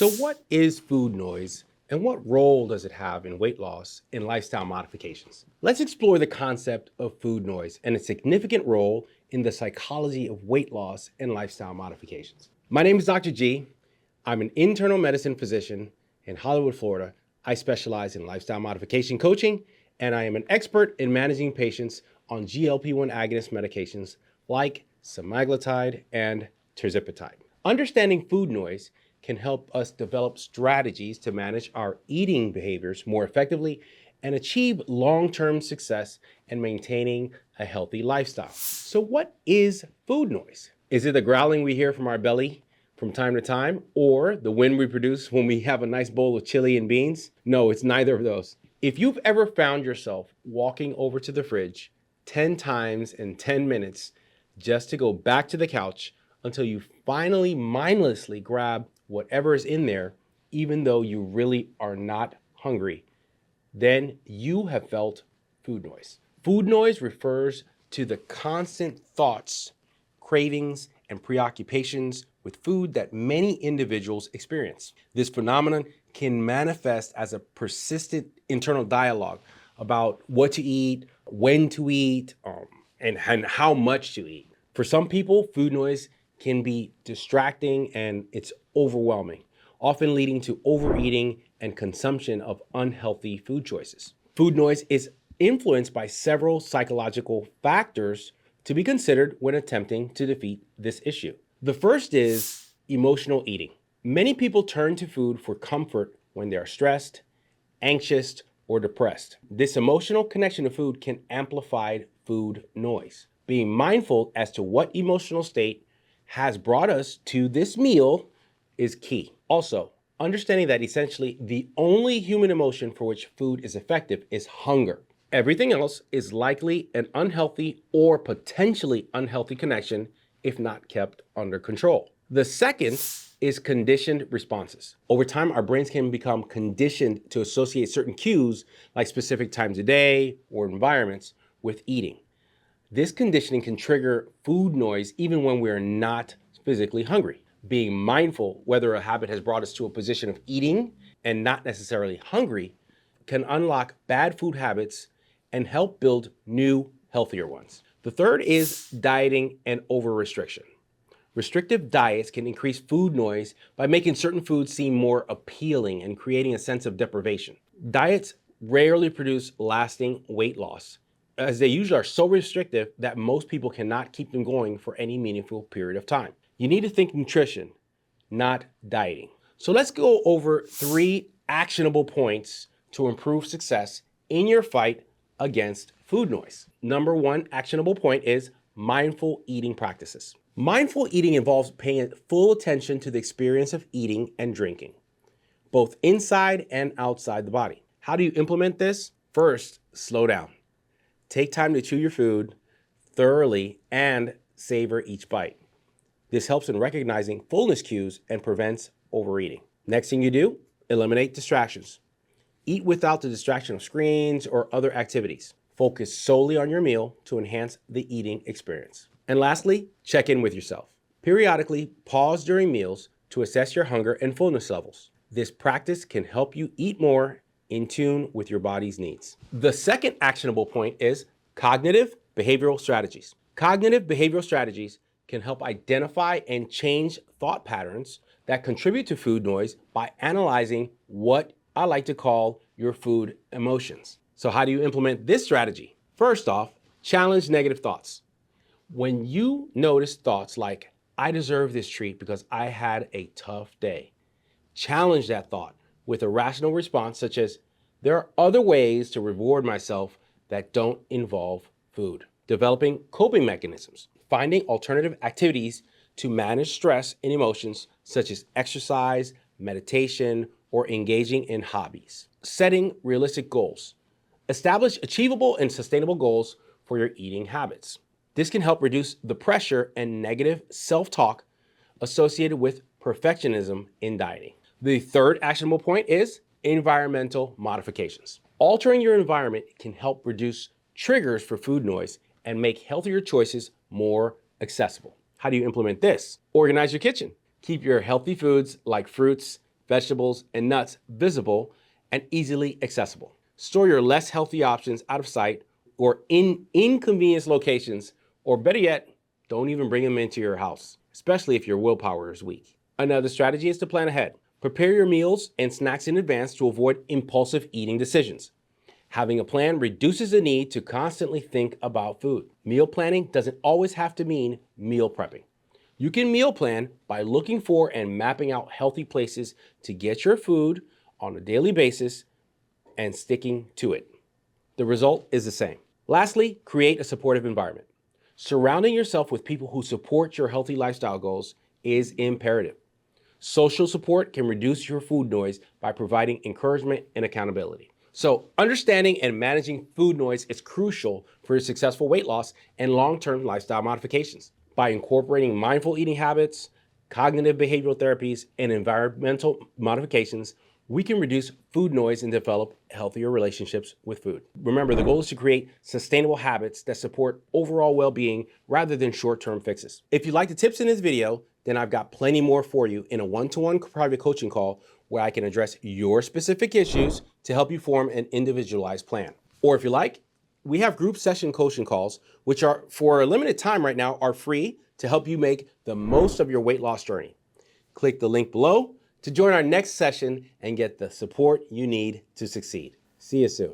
So what is food noise and what role does it have in weight loss and lifestyle modifications? Let's explore the concept of food noise and its significant role in the psychology of weight loss and lifestyle modifications. My name is Dr. G. I'm an internal medicine physician in Hollywood, Florida. I specialize in lifestyle modification coaching, and I am an expert in managing patients on GLP-1 agonist medications like semaglutide and tirzepatide. Understanding food noise can help us develop strategies to manage our eating behaviors more effectively and achieve long-term success in maintaining a healthy lifestyle. So what is food noise? Is it the growling we hear from our belly from time to time, or the wind we produce when we have a nice bowl of chili and beans? No, it's neither of those. If you've ever found yourself walking over to the fridge 10 times in 10 minutes just to go back to the couch until you finally mindlessly grab whatever is in there, even though you really are not hungry, then you have felt food noise. Food noise refers to the constant thoughts, cravings, and preoccupations with food that many individuals experience. This phenomenon can manifest as a persistent internal dialogue about what to eat, when to eat, and how much to eat. For some people, food noise can be distracting and it's overwhelming, often leading to overeating and consumption of unhealthy food choices. Food noise is influenced by several psychological factors to be considered when attempting to defeat this issue. The first is emotional eating. Many people turn to food for comfort when they are stressed, anxious, or depressed. This emotional connection to food can amplify food noise. Being mindful as to what emotional state has brought us to this meal is key. Also, understanding that essentially the only human emotion for which food is effective is hunger. Everything else is likely an unhealthy or potentially unhealthy connection if not kept under control. The second is conditioned responses. Over time, our brains can become conditioned to associate certain cues, like specific times of day or environments, with eating. This conditioning can trigger food noise even when we're not physically hungry. Being mindful whether a habit has brought us to a position of eating and not necessarily hungry can unlock bad food habits and help build new, healthier ones. The third is dieting and over-restriction. Restrictive diets can increase food noise by making certain foods seem more appealing and creating a sense of deprivation. Diets rarely produce lasting weight loss, as they usually are so restrictive that most people cannot keep them going for any meaningful period of time. You need to think nutrition, not dieting. So let's go over 3 actionable points to improve success in your fight against food noise. Number 1 actionable point is mindful eating practices. Mindful eating involves paying full attention to the experience of eating and drinking, both inside and outside the body. How do you implement this? First, slow down. Take time to chew your food thoroughly and savor each bite. This helps in recognizing fullness cues and prevents overeating. Next thing you do, eliminate distractions. Eat without the distraction of screens or other activities. Focus solely on your meal to enhance the eating experience. And lastly, check in with yourself. Periodically pause during meals to assess your hunger and fullness levels. This practice can help you eat more in tune with your body's needs. The second actionable point is cognitive behavioral strategies. Cognitive behavioral strategies can help identify and change thought patterns that contribute to food noise by analyzing what I like to call your food emotions. So how do you implement this strategy? First off, challenge negative thoughts. When you notice thoughts like, I deserve this treat because I had a tough day, challenge that thought with a rational response such as, there are other ways to reward myself that don't involve food. Developing coping mechanisms. Finding alternative activities to manage stress and emotions such as exercise, meditation, or engaging in hobbies. Setting realistic goals. Establish achievable and sustainable goals for your eating habits. This can help reduce the pressure and negative self-talk associated with perfectionism in dieting. The third actionable point is environmental modifications. Altering your environment can help reduce triggers for food noise and make healthier choices more accessible. How do you implement this? Organize your kitchen. Keep your healthy foods like fruits, vegetables, and nuts visible and easily accessible. Store your less healthy options out of sight or in inconvenience locations, or better yet, don't even bring them into your house, especially if your willpower is weak. Another strategy is to plan ahead. Prepare your meals and snacks in advance to avoid impulsive eating decisions. Having a plan reduces the need to constantly think about food. Meal planning doesn't always have to mean meal prepping. You can meal plan by looking for and mapping out healthy places to get your food on a daily basis and sticking to it. The result is the same. Lastly, create a supportive environment. Surrounding yourself with people who support your healthy lifestyle goals is imperative. Social support can reduce your food noise by providing encouragement and accountability. So, understanding and managing food noise is crucial for successful weight loss and long-term lifestyle modifications. By incorporating mindful eating habits, cognitive behavioral therapies, and environmental modifications, we can reduce food noise and develop healthier relationships with food. Remember, the goal is to create sustainable habits that support overall well-being rather than short-term fixes. If you like the tips in this video, then I've got plenty more for you in a one-to-one private coaching call where I can address your specific issues to help you form an individualized plan. Or if you like, we have group session coaching calls, which are for a limited time right now, are free to help you make the most of your weight loss journey. Click the link below to join our next session and get the support you need to succeed. See you soon.